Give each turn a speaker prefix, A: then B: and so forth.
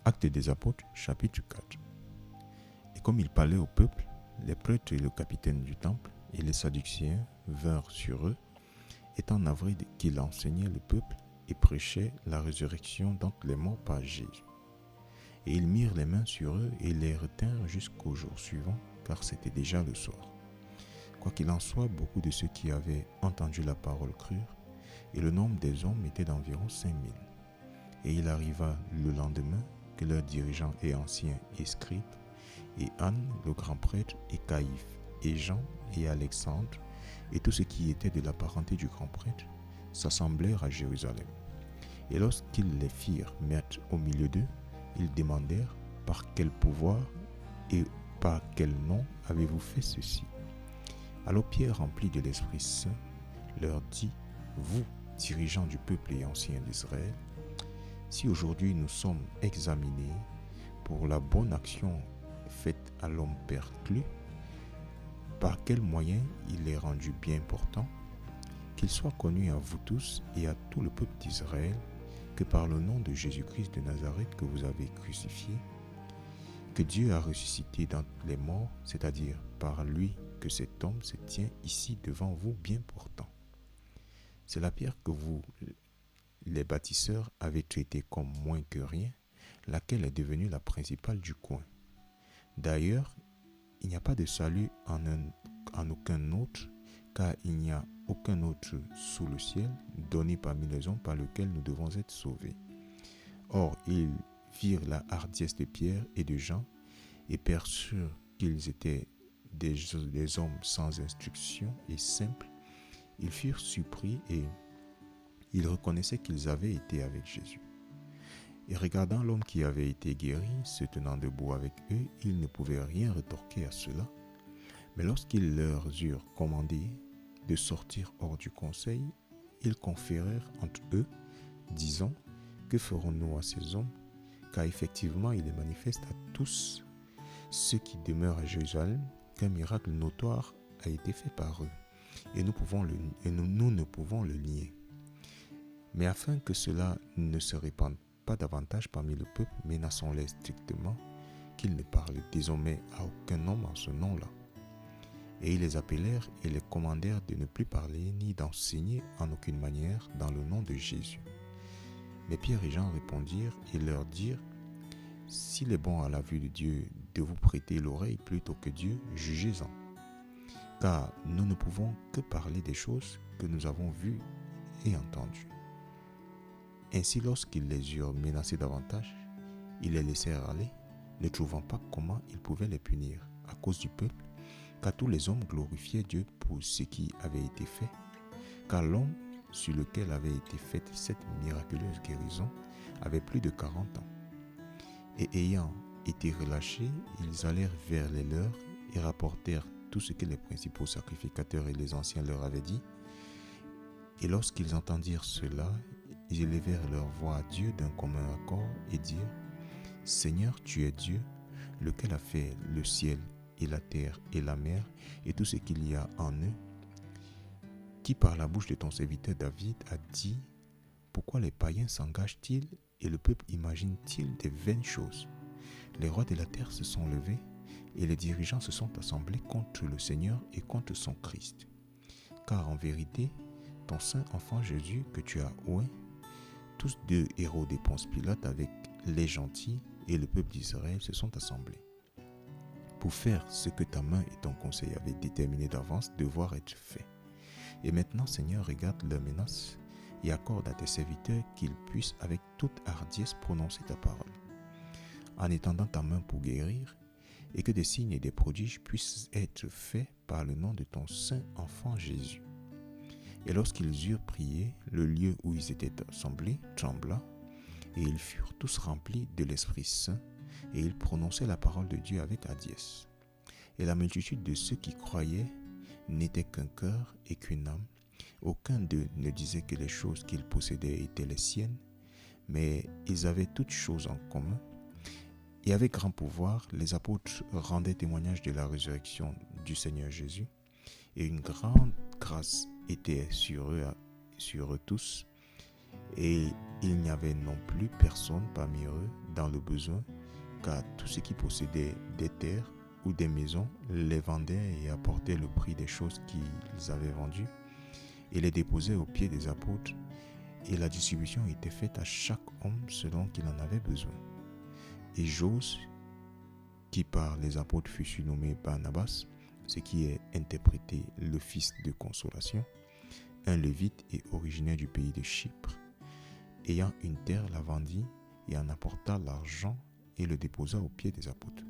A: Actes des Apôtres, chapitre 4. Et comme il parlait au peuple, les prêtres et le capitaine du temple et les Sadducéens vinrent sur eux, étant navrés qu'il enseignait le peuple et prêchait la résurrection d'entre les morts par Jésus. Et ils mirent les mains sur eux et les retinrent jusqu'au jour suivant, car c'était déjà le soir. Quoi qu'il en soit, beaucoup de ceux qui avaient entendu la parole crurent, et le nombre des hommes était d'environ 5000. Et il arriva le lendemain que leurs dirigeants et anciens et scribes, et Anne, le grand prêtre, et Caïphe, et Jean, et Alexandre, et tous ceux qui étaient de la parenté du grand prêtre, s'assemblèrent à Jérusalem. Et lorsqu'ils les firent mettre au milieu d'eux, ils demandèrent par quel pouvoir et par quel nom avez-vous fait ceci? Alors Pierre, rempli de l'Esprit Saint, leur dit, vous, dirigeants du peuple et anciens d'Israël, si aujourd'hui nous sommes examinés pour la bonne action faite à l'homme perclus, par quel moyen il est rendu bien portant, qu'il soit connu à vous tous et à tout le peuple d'Israël, que par le nom de Jésus-Christ de Nazareth que vous avez crucifié, que Dieu a ressuscité dans les morts, c'est-à-dire par lui que cet homme se tient ici devant vous bien portant. C'est la pierre que vous, les bâtisseurs, avez traitée comme moins que rien, laquelle est devenue la principale du coin. D'ailleurs, il n'y a pas de salut en aucun autre, car il n'y a aucun autre sous le ciel donné parmi les hommes par lequel nous devons être sauvés. Or, ils virent la hardiesse de Pierre et de Jean, et perçurent qu'ils étaient des hommes sans instruction et simples. Ils furent surpris et ils reconnaissaient qu'ils avaient été avec Jésus. Et regardant l'homme qui avait été guéri, se tenant debout avec eux, ils ne pouvaient rien rétorquer à cela. Mais lorsqu'ils leur eurent commandé de sortir hors du conseil, ils conférèrent entre eux, disant, que ferons-nous à ces hommes? Car effectivement, il est manifeste à tous ceux qui demeurent à Jérusalem qu'un miracle notoire a été fait par eux, et nous ne pouvons le nier. Mais afin que cela ne se répande pas davantage parmi le peuple, menaçons-les strictement qu'ils ne parlent désormais à aucun homme en ce nom-là. Et ils les appelèrent et les commandèrent de ne plus parler ni d'enseigner en aucune manière dans le nom de Jésus. Mais Pierre et Jean répondirent et leur dirent, s'il est bon à la vue de Dieu de vous prêter l'oreille plutôt que Dieu, jugez-en. Car nous ne pouvons que parler des choses que nous avons vues et entendues. Ainsi, lorsqu'ils les eurent menacés davantage, ils les laissèrent aller, ne trouvant pas comment ils pouvaient les punir à cause du peuple, car tous les hommes glorifiaient Dieu pour ce qui avait été fait, car l'homme sur lequel avait été faite cette miraculeuse guérison avait plus de 40 ans. Et ayant été relâchés, ils allèrent vers les leurs et rapportèrent tout ce que les principaux sacrificateurs et les anciens leur avaient dit. Et lorsqu'ils entendirent cela, ils élevèrent leur voix à Dieu d'un commun accord et dirent, Seigneur, tu es Dieu, lequel a fait le ciel et la terre et la mer et tout ce qu'il y a en eux, qui par la bouche de ton serviteur David a dit, pourquoi les païens s'engagent-ils et le peuple imagine-t-il des vaines choses? Les rois de la terre se sont levés et les dirigeants se sont assemblés contre le Seigneur et contre son Christ. Car en vérité, ton saint enfant Jésus que tu as oint, tous deux héros des Ponce Pilate avec les gentils et le peuple d'Israël se sont assemblés pour faire ce que ta main et ton conseil avaient déterminé d'avance devoir être fait. Et maintenant, Seigneur, regarde leurs menaces et accorde à tes serviteurs qu'ils puissent avec toute hardiesse prononcer ta parole, en étendant ta main pour guérir, et que des signes et des prodiges puissent être faits par le nom de ton saint enfant Jésus. Et lorsqu'ils eurent prié, le lieu où ils étaient assemblés trembla, et ils furent tous remplis de l'Esprit Saint, et ils prononçaient la parole de Dieu avec hardiesse. Et la multitude de ceux qui croyaient n'était qu'un cœur et qu'une âme. Aucun d'eux ne disait que les choses qu'ils possédaient étaient les siennes, mais ils avaient toutes choses en commun. Et avec grand pouvoir, les apôtres rendaient témoignage de la résurrection du Seigneur Jésus, et une grande grâce était sur eux tous. Et il n'y avait non plus personne parmi eux dans le besoin, car tous ceux qui possédaient des terres ou des maisons les vendaient et apportaient le prix des choses qu'ils avaient vendues et les déposaient aux pieds des apôtres, et la distribution était faite à chaque homme selon qu'il en avait besoin. Et Jos, qui par les apôtres fut surnommé Barnabas, ce qui est interprété le fils de consolation, un lévite et originaire du pays de Chypre, ayant une terre la vendit et en apporta l'argent et le déposa aux pieds des apôtres.